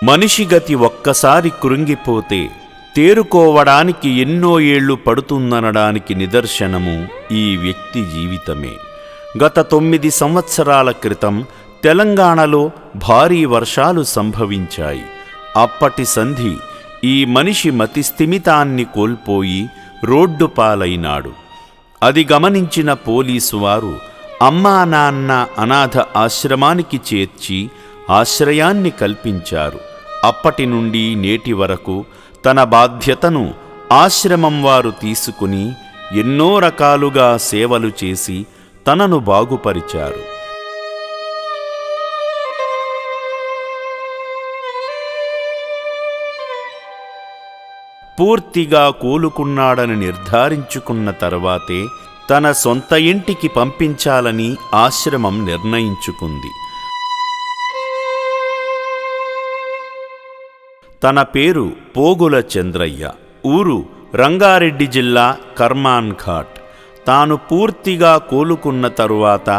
మనిషి గతి ఒక్కసారి కృంగిపోతే తేరుకోవడానికి ఎన్నో ఏళ్లు పడుతుందనడానికి నిదర్శనము ఈ వ్యక్తి జీవితమే. గత 9 సంవత్సరాల క్రితం తెలంగాణలో భారీ వర్షాలు సంభవించాయి. అప్పటి సంధి ఈ మనిషి మతిస్థిమితాన్ని కోల్పోయి రోడ్డు పాలైనాడు. అది గమనించిన పోలీసు వారు అమ్మా నాన్న అనాథ ఆశ్రమానికి చేర్చి ఆశ్రయాన్ని కల్పించారు. అప్పటి నుండి నేటి వరకు తన బాధ్యతను ఆశ్రమం వారు తీసుకుని ఎన్నో రకాలుగా సేవలు చేసి తనను బాగుపరిచారు. పూర్తిగా కోలుకున్నాడని నిర్ధారించుకున్న తర్వాతే తన సొంత ఇంటికి పంపించాలని ఆశ్రమం నిర్ణయించుకుంది. తన పేరు పోగుల చంద్రయ్య. ఊరు రంగారెడ్డి జిల్లా కర్మాన్ ఘాట్. తాను పూర్తిగా కోలుకున్న తరువాత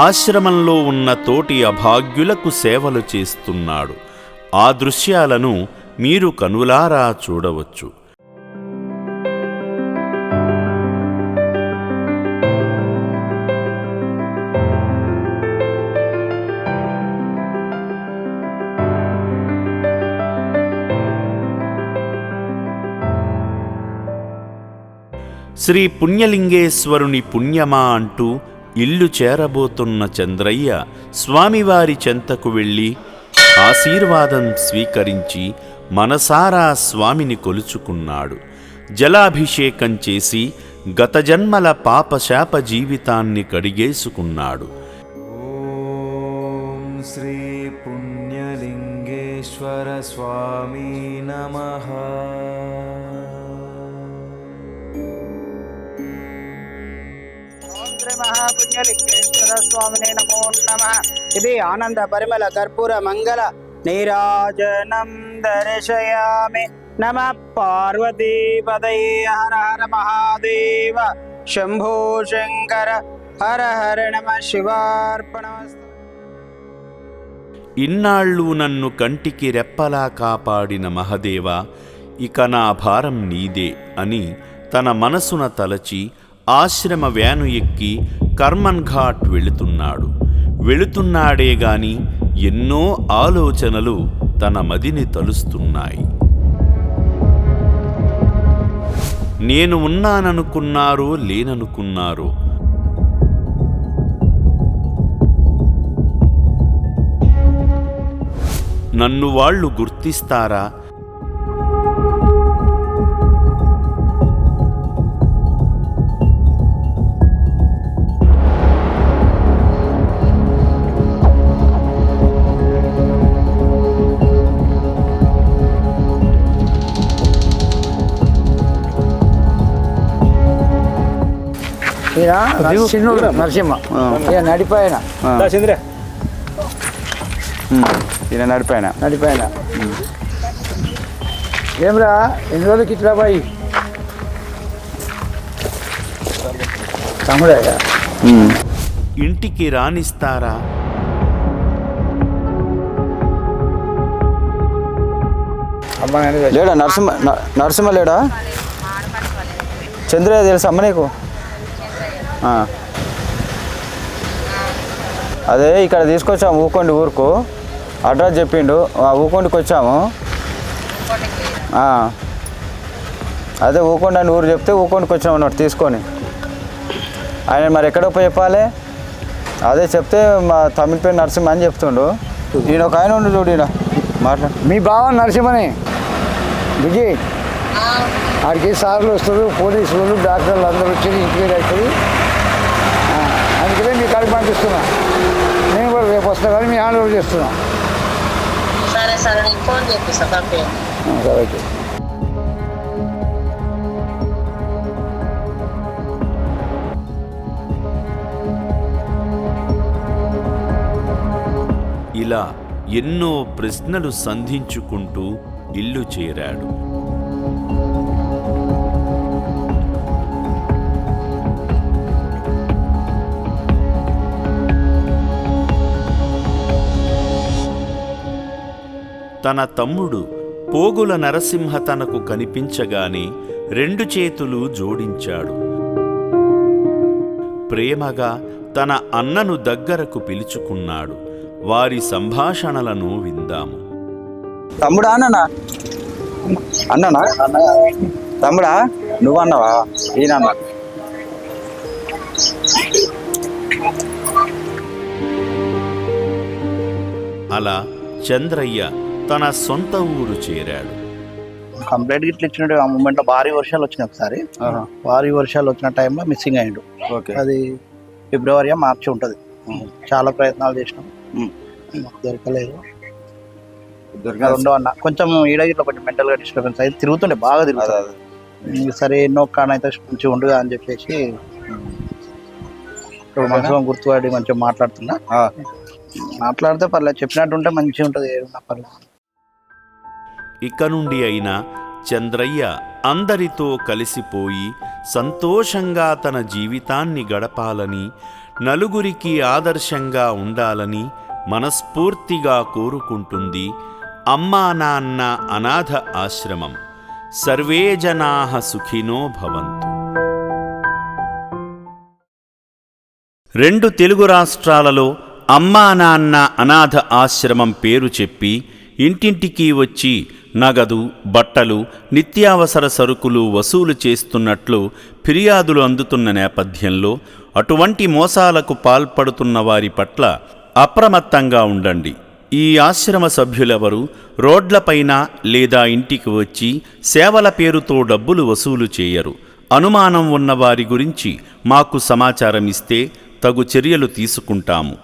ఆశ్రమంలో ఉన్న తోటి అభాగ్యులకు సేవలు చేస్తున్నాడు. ఆ దృశ్యాలను మీరు కనులారా చూడవచ్చు. శ్రీ పుణ్యలింగేశ్వరుని పుణ్యమా అంటూ ఇల్లు చేరబోతున్న చంద్రయ్య స్వామివారి చెంతకు వెళ్ళి ఆశీర్వాదం స్వీకరించి మనసారా స్వామిని కొలుచుకున్నాడు. జలాభిషేకం చేసి గత జన్మల పాపశాప జీవితాన్ని కడిగేసుకున్నాడు. ఓం శ్రీ పుణ్యలింగేశ్వర స్వామి నమః. మహాపుణ్యలింగేశ్వర స్వామినే నమో నమః. ఇది ఆనంద పరిమళ కర్పూర మంగళ నీరాజనం దర్శయామి. నమః పార్వతీపదయే హర హర మహాదేవ శంభో శంకర హర హర నమః శివార్పణమస్తు. ఇన్నాళ్ళు నన్ను కంటికి రెప్పలా కాపాడిన మహదేవ, ఇక నా భారం నీదే అని తన మనసున తలచి ఆశ్రమ వ్యాను ఎక్కి కర్మన్ ఘాట్ వెళుతున్నాడు. వెళుతున్నాడే గాని ఎన్నో ఆలోచనలు తన మదిని తలుస్తున్నాయి. నేను ఉన్నాననుకున్నారో లేననుకున్నారో, నన్ను వాళ్ళు గుర్తిస్తారా? నరసింహ నడిపాయన నడిపాయన ఏమ్రా ఎన్ని రోజులకి ఇట్లా బాయి తమ్ముడే ఇంటికి రానిస్తారా? లేడా నరసింహ లేడా? చంద్రయ్య తెలుసా అమ్మ నీకు? అదే ఇక్కడ తీసుకొచ్చాము ఊకొండి ఊరుకు. అడ్రస్ చెప్పిండు, ఊకొండికి వచ్చాము. అదే ఊకొండి అని ఊరు చెప్తే ఊకొండికి వచ్చాము అన్నట్టు తీసుకొని. ఆయన మరి ఎక్కడో పోయి చెప్పాలి. అదే చెప్తే మా తమిళ పేరు నరసింహ అని చెప్తుండు. ఈయన ఒక ఆయన ఉండు చూడు, ఈయన మాట్లాడు. మీ బావ నరసింహని విజయ్ ఆడికి సార్లు వస్తారు, పోలీసులు డాక్టర్లు అందరూ వచ్చి ఇంటికి అవుతుంది. అందుకనే మీ కాడికి పంపిస్తున్నా. నేను కూడా రేపు వస్తా కానీ మీ హ్యాండ్ ఓవర్ చేస్తున్నా. సరే సరే, నేను ఫోన్ చేపిస్తా పంపించండి. సరే ఓకే. ఇలా ఎన్నో ప్రశ్నలు సంధించుకుంటూ ఇల్లు చేరాడు. తన తమ్ముడు పోగుల నరసింహ తనకు కనిపించగానే 2 చేతులు జోడించాడు. ప్రేమగా తన అన్నను దగ్గరకు పిలుచుకున్నాడు. వారి సంభాషణలను విందాము. తమ్ముడా అన్ననా? అన్ననా? తమ్ముడా నువ్వన్నావా? ఈయనన్నా. అలా చంద్రయ్య తన సొంత ఊరు చేరాడు. కంప్లైంట్ గిట్ల ఇచ్చినట్టు ఆ మూమెంట్లో భారీ వర్షాలు వచ్చినాయి. ఒకసారి భారీ వర్షాలు వచ్చిన టైంలో మిస్సింగ్ అయ్యిండు. ఓకే. అది ఫిబ్రవరి మార్చి ఉంటుంది. చాలా ప్రయత్నాలు చేసినాం, మాకు దొరకలేదు. రెండో అన్న కొంచెం ఈడగిట్లో కొంచెం మెంటల్గా డిస్టర్బెన్స్ అయితే తిరుగుతుండే, బాగా తిరుగుతుంది. సరే ఎన్నో కానైతే మంచిగా ఉండదు అని చెప్పేసి ఇప్పుడు మంచిగా గుర్తుపడి మంచిగా మాట్లాడుతున్నా. మాట్లాడితే పర్లేదు, చెప్పినట్టు ఉంటే మంచిగా ఉంటుంది, ఏడున్నా పర్లేదు. ఇక నుండి అయినా చంద్రయ్య అందరితో కలిసిపోయి సంతోషంగా తన జీవితాన్ని గడపాలని, నలుగురికి ఆదర్శంగా ఉండాలని మనస్ఫూర్తిగా కోరుకుంటుంది అమ్మా నాన్న అనాథ ఆశ్రమం. సర్వే జనాః సుఖినో భవంతు. 2 తెలుగు రాష్ట్రాలలో అమ్మా నాన్న అనాథ ఆశ్రమం పేరు చెప్పి ఇంటింటికి వచ్చి నగదు, బట్టలు, నిత్యావసర సరుకులు వసూలు చేస్తున్నట్లు ఫిర్యాదులు అందుతున్న నేపథ్యంలో అటువంటి మోసాలకు పాల్పడుతున్న వారి పట్ల అప్రమత్తంగా ఉండండి. ఈ ఆశ్రమ సభ్యులెవరూ రోడ్లపైన లేదా ఇంటికి వచ్చి సేవల పేరుతో డబ్బులు వసూలు చేయరు. అనుమానం ఉన్న వారి గురించి మాకు సమాచారం ఇస్తే తగు చర్యలు తీసుకుంటాము.